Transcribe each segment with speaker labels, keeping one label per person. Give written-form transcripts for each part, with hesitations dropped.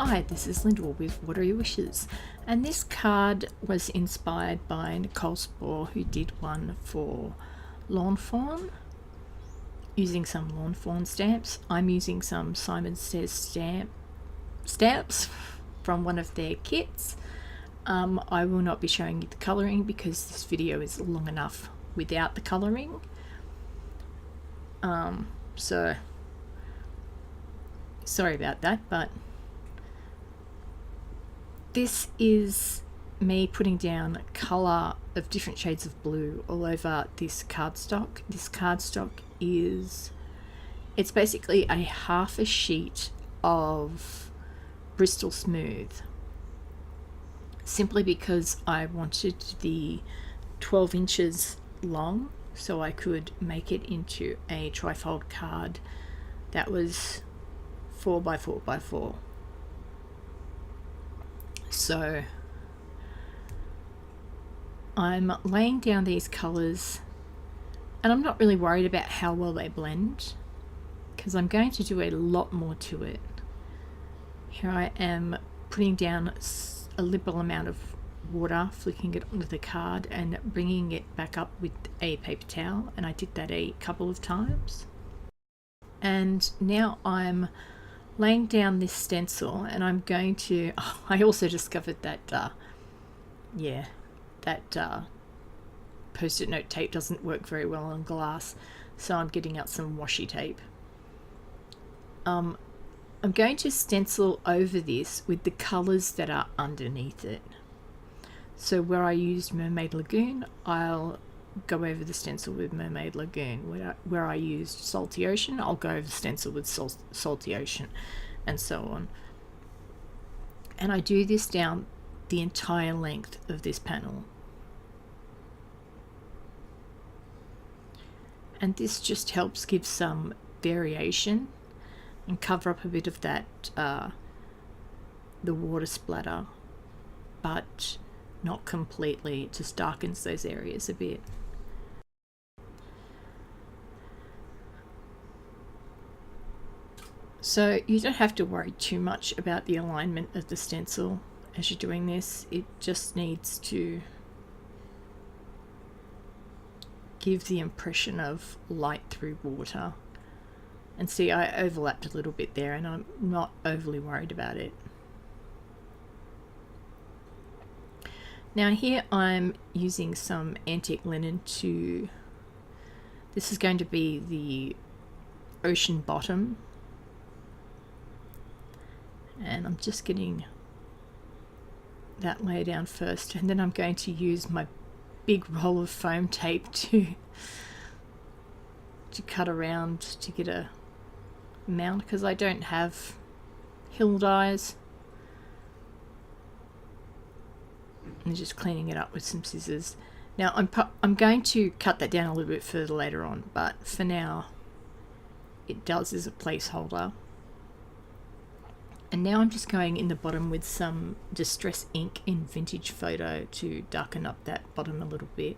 Speaker 1: Hi, this is Linda with What Are Your Wishes, and this card was inspired by Nicole Spohr, who did one for Lawn Fawn using some Lawn Fawn stamps. I'm using some Simon Says stamps from one of their kits. I will not be showing you the colouring because this video is long enough without the colouring. So sorry about that, but this is me putting down colour of different shades of blue all over this cardstock. This cardstock it's basically a half a sheet of Bristol Smooth, simply because I wanted the 12 inches long so I could make it into a trifold card that was 4 by 4 by 4. So I'm laying down these colours, and I'm not really worried about how well they blend because I'm going to do a lot more to it. Here I am putting down a liberal amount of water, flicking it onto the card and bringing it back up with a paper towel, and I did that a couple of times. And now I'm laying down this stencil, and I'm going to I also discovered that post-it note tape doesn't work very well on glass, so I'm getting out some washi tape. I'm going to stencil over this with the colors that are underneath it. So where I used Mermaid Lagoon, I'll go over the stencil with Mermaid Lagoon. Where I used Salty Ocean, I'll go over the stencil with Salty Ocean, and so on. And I do this down the entire length of this panel. And this just helps give some variation and cover up a bit of that the water splatter, but not completely. It just darkens those areas a bit. So you don't have to worry too much about the alignment of the stencil as you're doing this. It just needs to give the impression of light through water. And see, I overlapped a little bit there, and I'm not overly worried about it. Now here I'm using some antique linen to, this is going to be the ocean bottom, and I'm just getting that layer down first, and then I'm going to use my big roll of foam tape to cut around to get a mount, because I don't have hill dies. And just cleaning it up with some scissors. Now I'm going to cut that down a little bit further later on, but for now it does as a placeholder. And now I'm just going in the bottom with some Distress ink in Vintage Photo to darken up that bottom a little bit.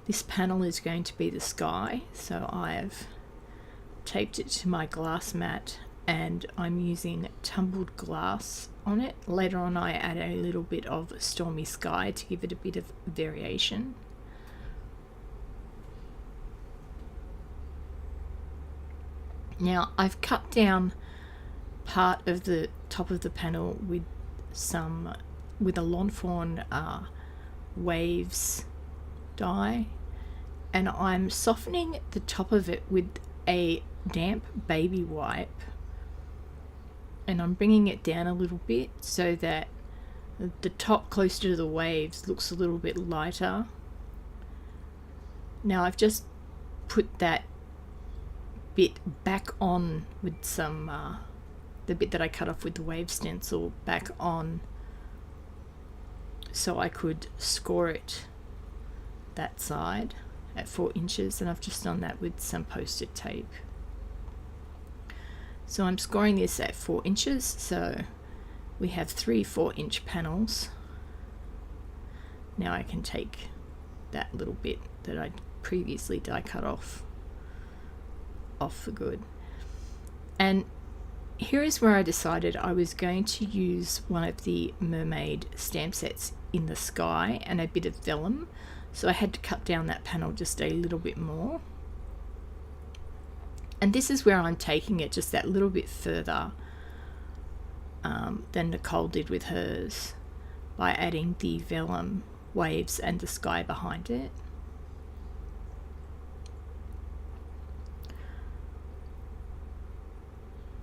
Speaker 1: This panel is going to be the sky, so I've taped it to my glass mat and I'm using tumbled glass on it. Later on I add a little bit of stormy sky to give it a bit of variation. Now I've cut down part of the top of the panel with a Lawn Fawn waves die, and I'm softening the top of it with a damp baby wipe, and I'm bringing it down a little bit so that the top closer to the waves looks a little bit lighter. Now I've just put that bit back on with some the bit that I cut off with the wave stencil back on so I could score it that side at 4 inches, and I've just done that with some post-it tape. So I'm scoring this at 4 inches, so we have 3 4-inch panels. Now I can take that little bit that I previously die cut off for good. And here is where I decided I was going to use one of the mermaid stamp sets in the sky and a bit of vellum, so I had to cut down that panel just a little bit more. And this is where I'm taking it just that little bit further than Nicole did with hers, by adding the vellum waves and the sky behind it.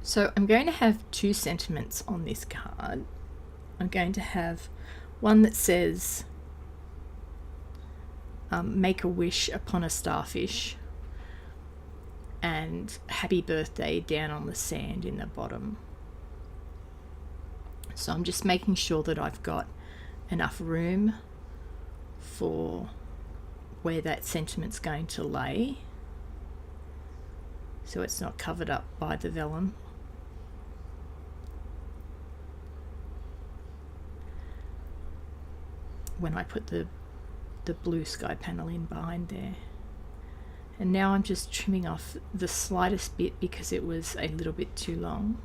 Speaker 1: So I'm going to have two sentiments on this card. I'm going to have one that says make a wish upon a starfish, and happy birthday down on the sand in the bottom. So I'm just making sure that I've got enough room for where that sentiment's going to lay, so it's not covered up by the vellum. When I put the blue sky panel in behind there. And now I'm just trimming off the slightest bit because it was a little bit too long.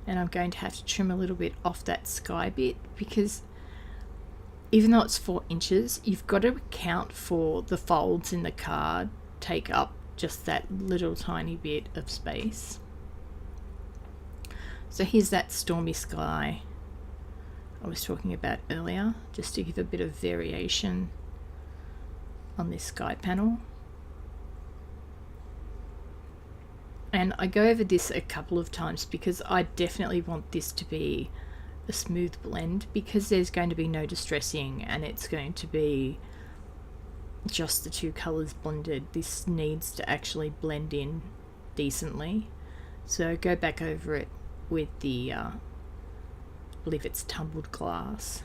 Speaker 1: And I'm going to have to trim a little bit off that sky bit, because even though it's 4 inches, you've got to account for the folds in the card take up just that little tiny bit of space. So here's that stormy sky I was talking about earlier, just to give a bit of variation on this sky panel. And I go over this a couple of times because I definitely want this to be a smooth blend, because there's going to be no distressing and it's going to be just the two colors blended. This needs to actually blend in decently. So go back over it with the I believe it's tumbled glass.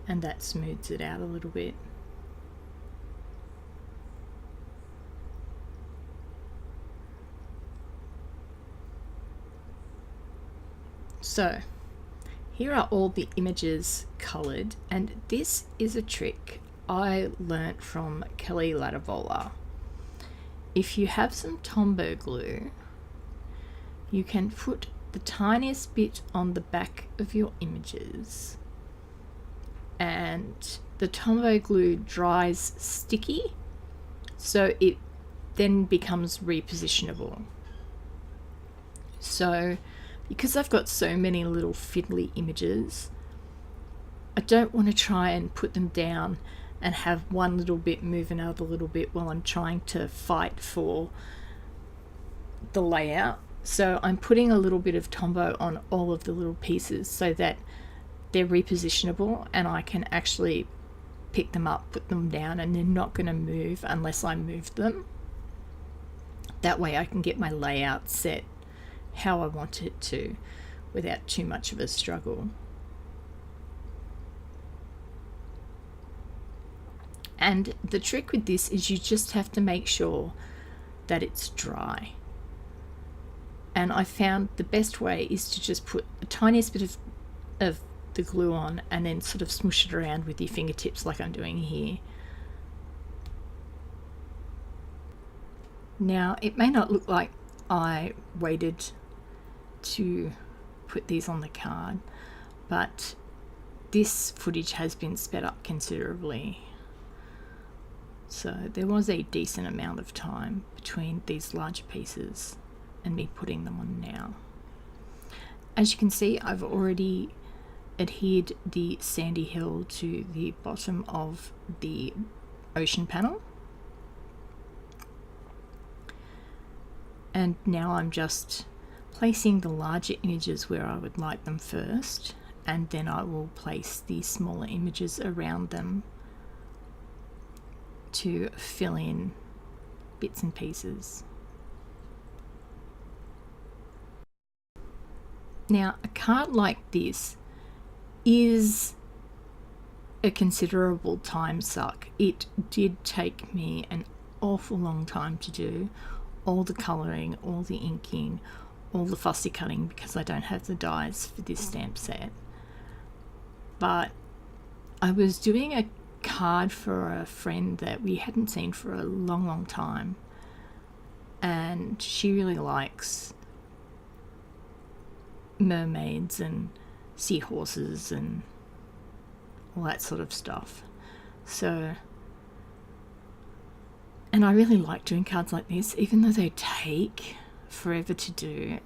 Speaker 1: And that smooths it out a little bit. So here are all the images coloured, and this is a trick I learnt from Kelly Ladavola. If you have some Tombow glue, you can put the tiniest bit on the back of your images, and the Tombow glue dries sticky, so it then becomes repositionable. So because I've got so many little fiddly images, I don't want to try and put them down and have one little bit move another little bit while I'm trying to fight for the layout. So I'm putting a little bit of Tombow on all of the little pieces so that they're repositionable and I can actually pick them up, put them down, and they're not going to move unless I move them. That way I can get my layout set how I want it to without too much of a struggle. And the trick with this is you just have to make sure that it's dry. And I found the best way is to just put the tiniest bit of the glue on and then sort of smoosh it around with your fingertips like I'm doing here. Now it may not look like I waited to put these on the card, but this footage has been sped up considerably. So there was a decent amount of time between these larger pieces and me putting them on now. As you can see, I've already adhered the sandy hill to the bottom of the ocean panel. And now I'm just placing the larger images where I would like them first, and then I will place the smaller images around them to fill in bits and pieces. Now, a card like this is a considerable time suck. It did take me an awful long time to do all the colouring, all the inking, all the fussy cutting, because I don't have the dies for this stamp set. But I was doing a card for a friend that we hadn't seen for a long time, and she really likes mermaids and seahorses and all that sort of stuff. So, and I really like doing cards like this, even though they take forever to do.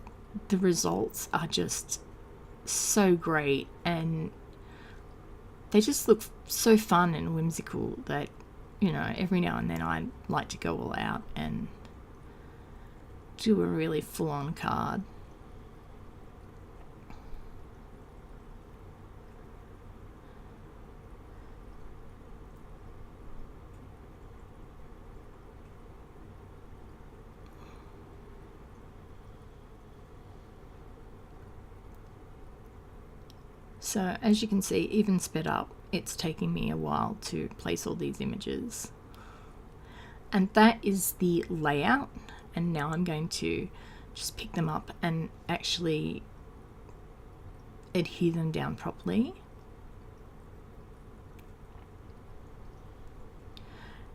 Speaker 1: The results are just so great, and they just look so fun and whimsical that, you know, every now and then I like to go all out and do a really full-on card. So as you can see, even sped up, it's taking me a while to place all these images. And that is the layout. And now I'm going to just pick them up and actually adhere them down properly.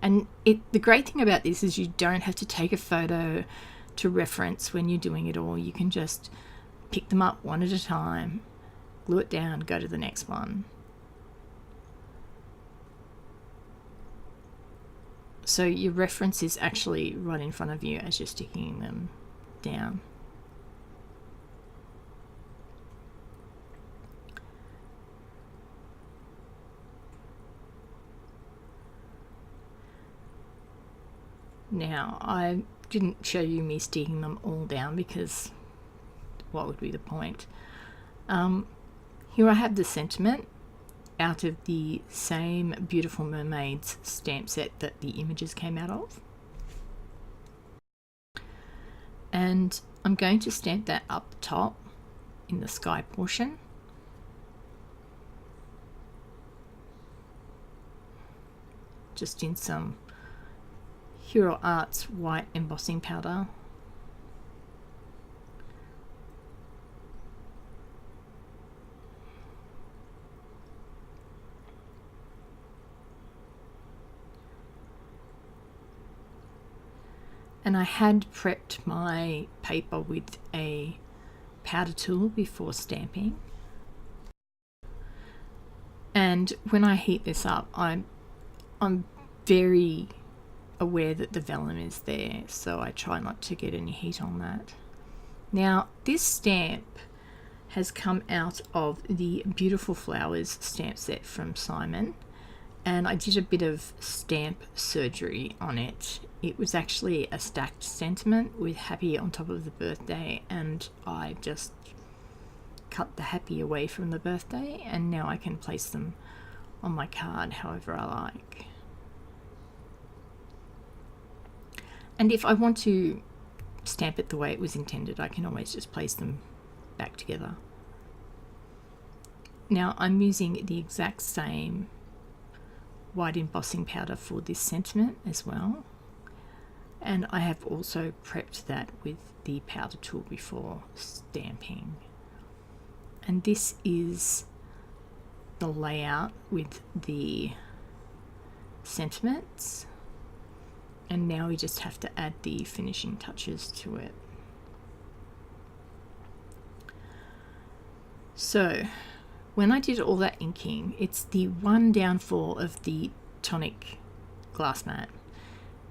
Speaker 1: And the great thing about this is you don't have to take a photo to reference when you're doing it all. You can just pick them up one at a time, glue it down, go to the next one. So your reference is actually right in front of you as you're sticking them down. Now, I didn't show you me sticking them all down because what would be the point? Here I have the sentiment out of the same Beautiful Mermaids stamp set that the images came out of. And I'm going to stamp that up top in the sky portion. Just in some Hero Arts white embossing powder. And I had prepped my paper with a powder tool before stamping. And when I heat this up, I'm very aware that the vellum is there, so I try not to get any heat on that. Now, this stamp has come out of the Beautiful Flowers stamp set from Simon, and I did a bit of stamp surgery on it. It was actually a stacked sentiment with happy on top of the birthday, and I just cut the happy away from the birthday, and now I can place them on my card however I like. And if I want to stamp it the way it was intended, I can always just place them back together. Now I'm using the exact same white embossing powder for this sentiment as well, and I have also prepped that with the powder tool before stamping. And this is the layout with the sentiments, and now we just have to add the finishing touches to it. So when I did all that inking, it's the one downfall of the tonic glass mat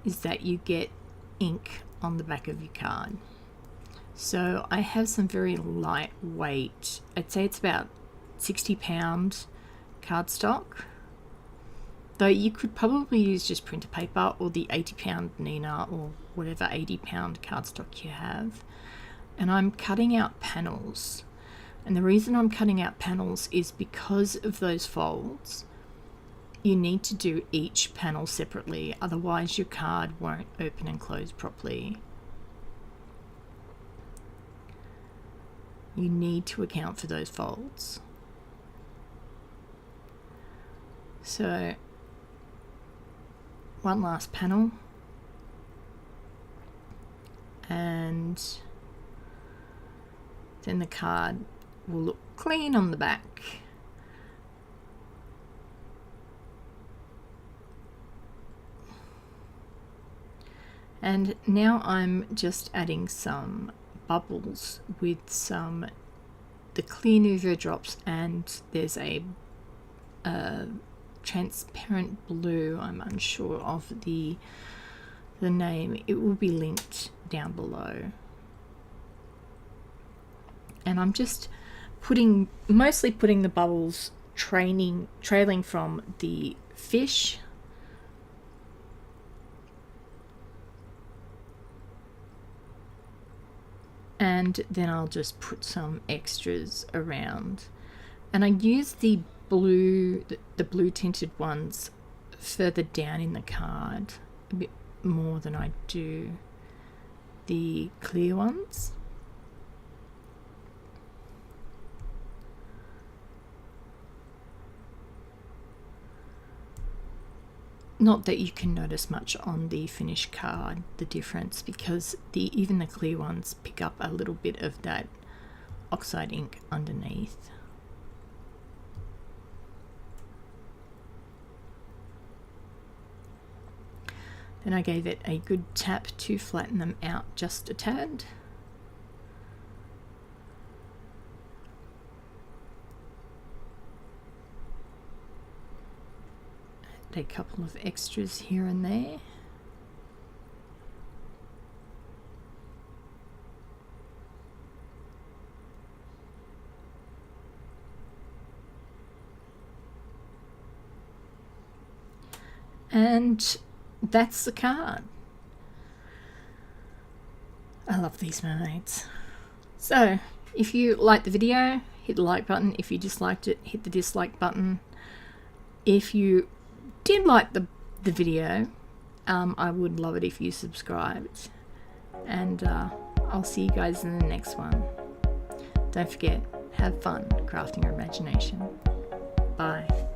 Speaker 1: is that you get ink on the back of your card. So I have some very lightweight, I'd say it's about 60-pound cardstock, though you could probably use just printer paper or the 80-pound Nina or whatever 80-pound cardstock you have. And I'm cutting out panels. And the reason I'm cutting out panels is because of those folds. You need to do each panel separately, otherwise your card won't open and close properly. You need to account for those folds. So one last panel, and then the card will look clean on the back. And now I'm just adding some bubbles with the clear Nuvo drops, and there's a transparent blue. I'm unsure of the name. It will be linked down below. And I'm just mostly putting the bubbles trailing from the fish. And then I'll just put some extras around. And I use the blue tinted ones further down in the card a bit more than I do the clear ones. Not that you can notice much on the finished card, the difference, because even the clear ones pick up a little bit of that oxide ink underneath. Then I gave it a good tap to flatten them out just a tad. A couple of extras here and there. And that's the card. I love these mermaids. So if you liked the video, hit the like button. If you disliked it, hit the dislike button. If you did like the video, I would love it if you subscribed, and I'll see you guys in the next one. Don't forget, have fun crafting your imagination. Bye.